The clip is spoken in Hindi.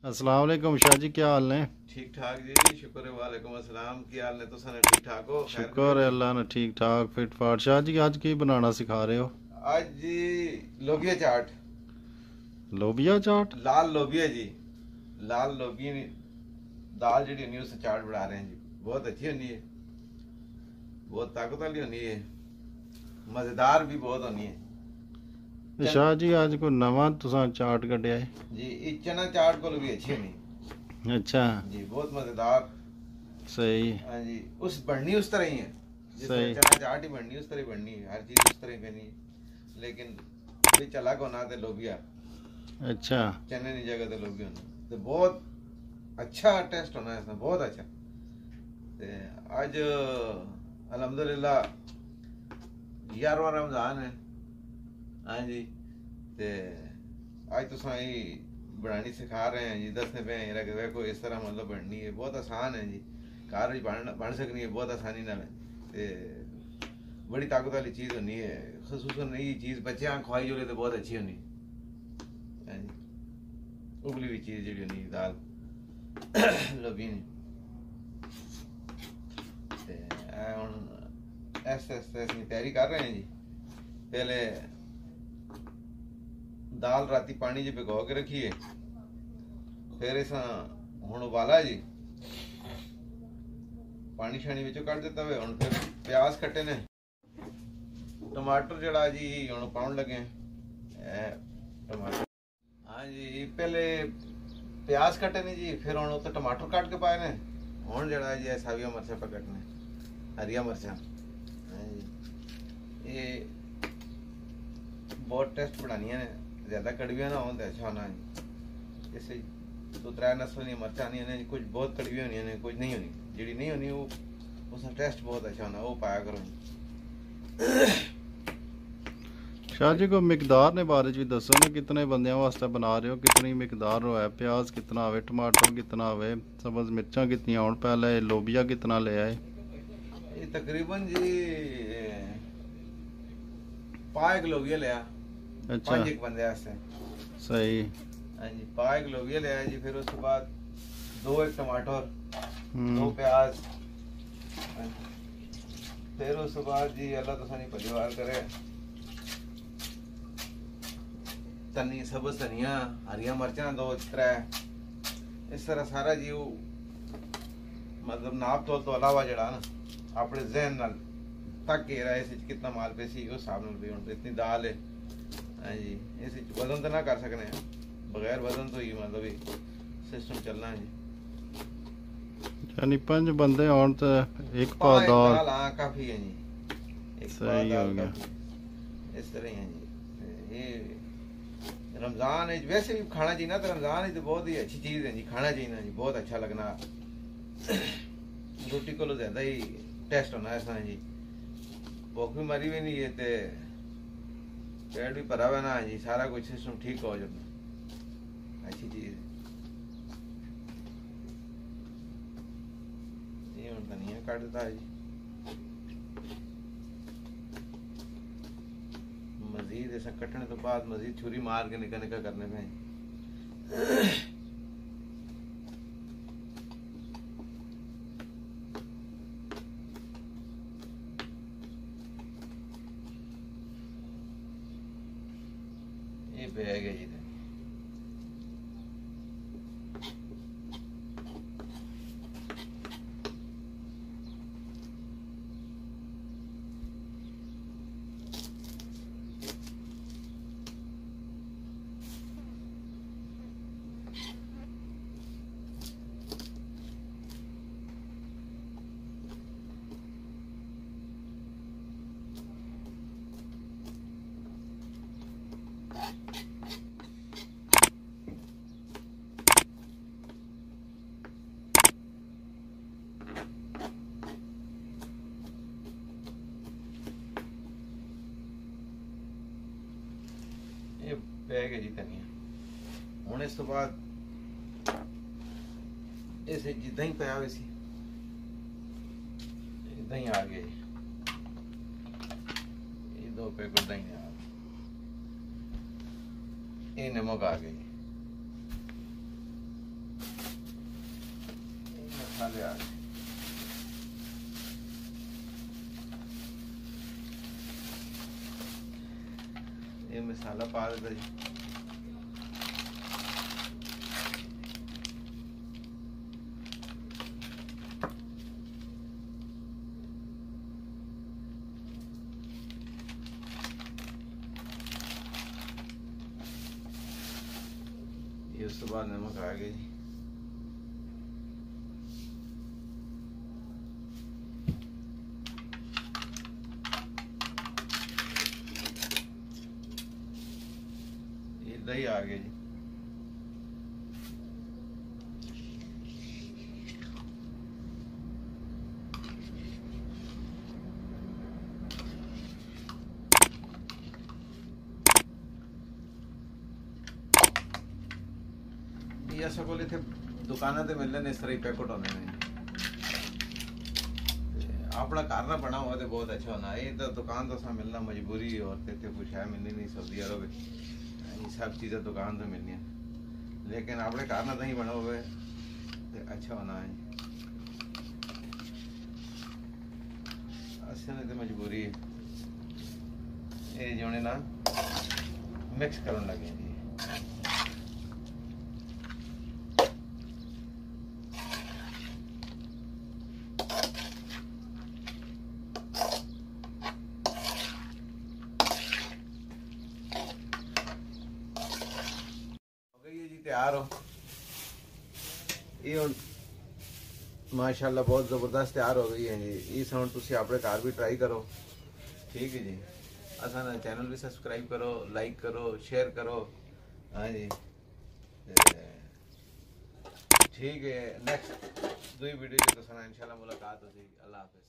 अस्सलाम वालेकुम शाह जी, क्या हाल ने? ठीक ठाक जी, शुक्र है। वालेकुम अस्सलाम। की हाल ने? तो सने ठीक ठाक हो? खैर शुक्र खैर है जी। अल्लाह ने, ठीक ठाक फिट फाट। शाह जी आज की बनाना सिखा रहे हो? आज जी लोबिया चाट। लोबिया चाट? लाल लोबिया जी। लाल लोबिया दाल जी होनी उससे चाट बना रहे हैं जी। बहुत अच्छी होनी है, बहुत ताकत वाली होनी है, मज़ेदार भी बहुत होनी है। चन शाह जी आज को नवा तुसा चाट कढ़िया है? जी ये चना चाट को भी अच्छी होनी अच्छा। जी, बहुत मज़ेदार। सही। हाँ जी, उस बननी उस तरह ही है जिस तरह सही। चना चाट ही बननी उस तरह ही बननी है, हर चीज़ उस तरह ही बनी है। लेकिन बिच अलग होना ते लोबिया, अच्छा। चने की जगह ते लोबिया होना तो बहुत अच्छा टेस्ट होना है इसमें, बहुत अच्छा। ते आज अल्हम्दुलिल्लाह 11वां रमज़ान है। हाँ जी, ते आज तो साई बनानी सिखा रहे हैं जी, दसने पे हैं कि देखो इस तरह मतलब बननी है, बहुत आसान है जी। घर ही बन सकनी है बहुत आसानी नाल। ते बड़ी ताकत वाली चीज़ होनी है, खसूसन ये चीज़ बच्चे खवाई जोले तो बहुत अच्छी होनी। हाँ जी, उबली हुई चीज़ जी होनी दाल लोबिया नी ऐसे ऐसे ऐसी तैयारी कर रहे हैं जी। पहले दाल राती पानी च भिगो के रखिए, फिर इसा हुण उबाला जी, पानी शानी विचों कट दिता हुए। हुण फिर प्याज कट्टे ने, टमाटर जड़ा जी हुण पाउण लगे टमाटर। हाँ जी, पहले प्याज कट्टे ने जी, फिर हुण उत्ते टमाटर कट के पाए ने। हुण जड़ा जी साविया मिर्चा पे कटने, हरिया मिर्चा। हाँ जी, ये बहुत टेस्ट बढ़ानियां ने, ज्यादा कड़वियां ना हो तो अच्छा होना जी। जैसे 2-3 नस्ल की मिर्चा आनी ने, कुछ बहुत कड़वी होनी ने, कुछ नहीं होनी। जी नहीं होनी वो उसका टेस्ट बहुत अच्छा होना, वो पाया करो। शाह जी को मिकदार ने बारे भी दसो ना, कितने बंदियां वास्ते बना रहे हो, कितनी मिकदार हो है? प्याज कितना आवे, टमाटर कितना आवे, सब्ज मिर्चा कितनी आउन, पहले लोबिया कितना ले आए? ये तकरीबन जी 5 किलो भी लिया, अच्छा। 5 एक बंदे वास्ते। सही। हाँ जी, 5 किलो भी लिया जी। फिर उसके बाद 2 एक टमाटर, 2 हम्म। प्याज। फिर उसके बाद जी अल्लाह तो सानी परिवार करे, तनी सबज धनिया, हरिया मिर्चा 2-3, इस तरह सारा जी वो मतलब नाप तोल तो अलावा जड़ा ना अपने जहन नाल तक के रहा इस कितना माल पेसी उस हिसाब नाल भी हुण इतनी दाल है। हाँ जी, इस वजन तो ना कर सकने हैं, बगैर वजन तो ही मतलब ही सिस्टम चलना है जी। यानी 5 बंदे आउन तो एक पा एक दाल। दाल हाँ काफी है जी, एक पा सही हो दाल गया। काफी है। इस तरह ही है जी। ये रमजान है वैसे भी खाना चाहिए ना, तो रमजान है तो बहुत ही अच्छी चीज है जी, खाना चाहिए ना जी, बहुत अच्छा लगना। रोटी को ज्यादा ही टेस्ट होना है जी, भूख भी मरी भी नहीं है, ते पेट भी भरा हुआ ना जी, सारा कुछ सिस्टम ठीक हो जाता, अच्छी चीज है। ये हुण धनिया काट देता है जी, मजीद ऐसा कटने तो बाद मजीद छुरी मार के निका निका करने में। ये बैग है जी। ये बैग है जी धनिया। हुण इस तो बाद इसे जी दही पाया वैसी, दही आ गई, ये 2 पैकेट दही आ गए, ये नमक आ गई, गए आ गए। ये मसाला पा देता जी। ये उसके बाद नमक आ गया जी। ये दही आ गया जी। ऐसा कोई थे दुकाना ते मिलने ने इस तरह ही पैकेट होने ने अपना करना बना हुआ तो बहुत अच्छा होना। ये तो दुकान तो सा मिलना मजबूरी है और ते कुछ है मिलनी नहीं। सऊदी अरब ये सब चीज़ें दुकान तो मिलनी है लेकिन अपने करना तो ही बना हुआ तो अच्छा होना है। असली तो मजबूरी है। ये जो ना मिक्स करने लगे जी। तैयार हो ये माशाल्लाह बहुत ज़बरदस्त तैयार हो गई है जी। इस हम तुम अपने घर भी ट्राई करो। ठीक है जी। असा चैनल भी सब्सक्राइब करो, लाइक करो, शेयर करो। हाँ जी ठीक है। नेक्स्ट दूसरी वीडियो तो इंशाल्लाह मुलाकात होगी। अल्लाह हाफिज़।